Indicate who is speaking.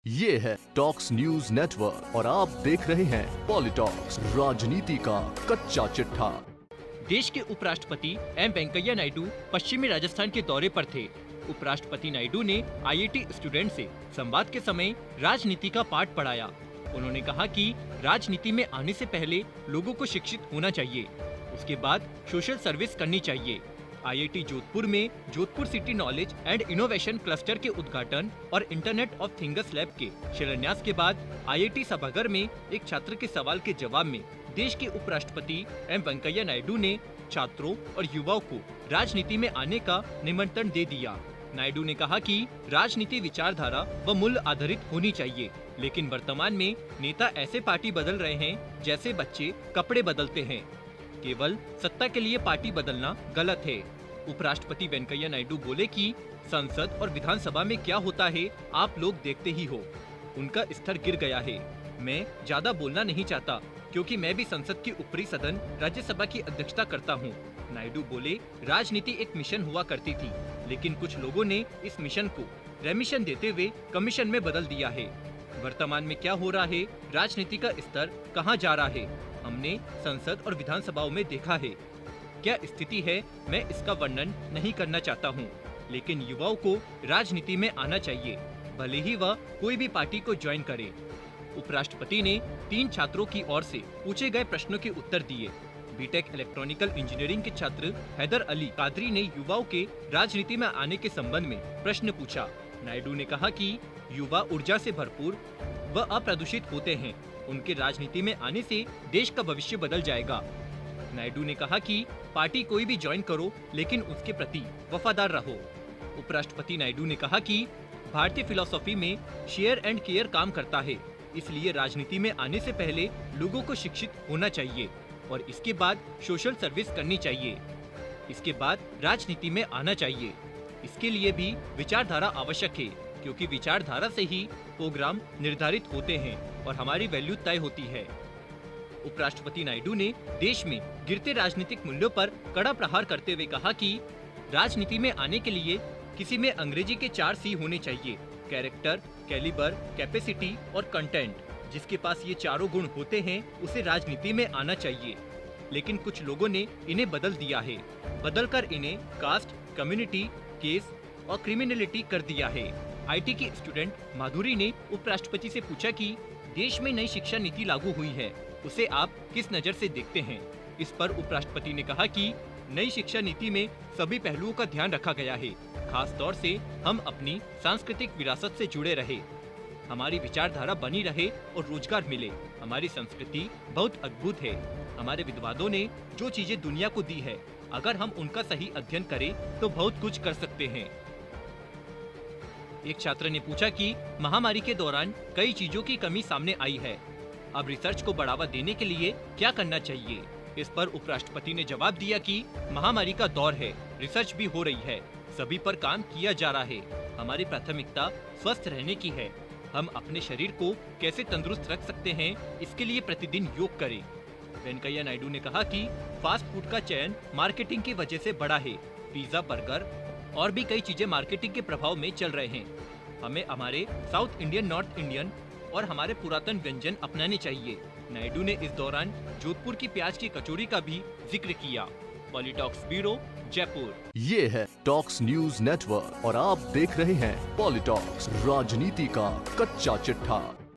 Speaker 1: ये है talks news network और आप देख रहे हैं पॉलिटॉक्स, राजनीति का कच्चा चिट्ठा।
Speaker 2: देश के उपराष्ट्रपति एम वेंकैया नायडू पश्चिमी राजस्थान के दौरे पर थे। उपराष्ट्रपति नायडू ने आईआईटी स्टूडेंट से संवाद के समय राजनीति का पाठ पढ़ाया। उन्होंने कहा कि राजनीति में आने से पहले लोगों को शिक्षित होना चाहिए, उसके बाद सोशल सर्विस करनी चाहिए। आईआईटी जोधपुर में Jodhpur city knowledge and innovation cluster के उद्घाटन और इंटरनेट ऑफ थिंग्स लैब के शिलान्यास के बाद आईआईटी सभागार में एक छात्र के सवाल के जवाब में देश के उपराष्ट्रपति एम वेंकैया नायडू ने छात्रों और युवाओं को राजनीति में आने का निमंत्रण दे दिया। नायडू ने कहा कि राजनीति विचारधारा व मूल्य आधारित होनी चाहिए, लेकिन वर्तमान में नेता ऐसे पार्टी बदल रहे हैं जैसे बच्चे कपड़े बदलते हैं। केवल सत्ता के लिए पार्टी बदलना गलत है। उपराष्ट्रपति वेंकैया नायडू बोले कि संसद और विधानसभा में क्या होता है आप लोग देखते ही हो। उनका स्तर गिर गया है। मैं ज्यादा बोलना नहीं चाहता क्योंकि मैं भी संसद की ऊपरी सदन राज्यसभा की अध्यक्षता करता हूं। नायडू बोले, राजनीति एक मिशन हुआ करती थी, लेकिन कुछ लोगों ने इस मिशन को रेमिशन देते हुए कमीशन में बदल दिया है। वर्तमान में क्या हो रहा है, राजनीति का स्तर कहां जा रहा है, हमने संसद और विधानसभाओं में देखा है। क्या स्थिति है, मैं इसका वर्णन नहीं करना चाहता हूं, लेकिन युवाओं को राजनीति में आना चाहिए, भले ही वह कोई भी पार्टी को ज्वाइन करे। उपराष्ट्रपति ने 3 छात्रों की ओर से पूछे गए प्रश्नों के उत्तर दिए। बीटेक इलेक्ट्रॉनिकल इंजीनियरिंग के छात्र हैदर अली कादरी ने युवाओं के राजनीति में आने के संबंध में प्रश्न पूछा। नायडू ने कहा कि युवा ऊर्जा से भरपूर व अप्रदूषित होते हैं, उनके राजनीति में आने से देश का भविष्य बदल जाएगा। नायडू ने कहा कि पार्टी कोई भी ज्वाइन करो, लेकिन उसके प्रति वफादार रहो। उपराष्ट्रपति नायडू ने कहा कि भारतीय फिलॉसफी में शेयर एंड केयर काम करता है, इसलिए राजनीति में आने से पहले लोगों को शिक्षित होना चाहिए और इसके बाद सोशल सर्विस करनी चाहिए। इसके बाद राजनीति में आना चाहिए। इसके लिए भी विचारधारा आवश्यक है, क्योंकि विचारधारा से ही प्रोग्राम निर्धारित होते हैं और हमारी वैल्यू तय होती है। उपराष्ट्रपति नायडू ने देश में गिरते राजनीतिक मूल्यों पर कड़ा प्रहार करते हुए कहा कि राजनीति में आने के लिए किसी में अंग्रेजी के 4 C होने चाहिए: कैरेक्टर, कैलिबर, कैपेसिटी और कंटेंट। जिसके पास ये चारों गुण होते हैं उसे राजनीति में आना चाहिए, लेकिन कुछ लोगों ने इन्हें बदल दिया है, बदलकर इन्हें कास्ट, कम्युनिटी, केस और क्रिमिनलिटी कर दिया है। आईटी की स्टूडेंट माधुरी ने उपराष्ट्रपति से पूछा कि देश में नई शिक्षा नीति लागू हुई है, उसे आप किस नजर से देखते हैं। इस पर उपराष्ट्रपति ने कहा कि नई शिक्षा नीति में सभी पहलुओं का ध्यान रखा गया है, खास तौर से हम अपनी सांस्कृतिक विरासत से जुड़े रहे, हमारी विचारधारा बनी रहे और रोजगार मिले। हमारी संस्कृति बहुत अद्भुत है। हमारे विद्वानों ने जो चीजें दुनिया को दी है, अगर हम उनका सही अध्ययन करें तो बहुत कुछ कर सकते हैं। एक छात्र ने पूछा कि महामारी के दौरान कई चीजों की कमी सामने आई है, अब रिसर्च को बढ़ावा देने के लिए क्या करना चाहिए। इस पर उपराष्ट्रपति ने जवाब दिया कि महामारी का दौर है, रिसर्च भी हो रही है, सभी पर काम किया जा रहा है। हमारी प्राथमिकता स्वस्थ रहने की है। हम अपने शरीर को कैसे तंदुरुस्त रख सकते हैं, इसके लिए प्रतिदिन योग करें। वेंकैया नायडू ने कहा कि फास्ट फूड का चयन मार्केटिंग की वजह से बढ़ा है। पिज्जा, बर्गर और भी कई चीजें मार्केटिंग के प्रभाव में चल रहे हैं। हमें हमारे साउथ इंडियन, नॉर्थ इंडियन और हमारे पुरातन व्यंजन अपनाने चाहिए। नायडू ने इस दौरान जोधपुर की प्याज की कचौरी का भी जिक्र किया। पॉलिटॉक्स ब्यूरो, जयपुर।
Speaker 1: ये है टॉक्स न्यूज नेटवर्क और आप देख रहे हैं पॉलिटॉक्स, राजनीति का कच्चा चिट्ठा।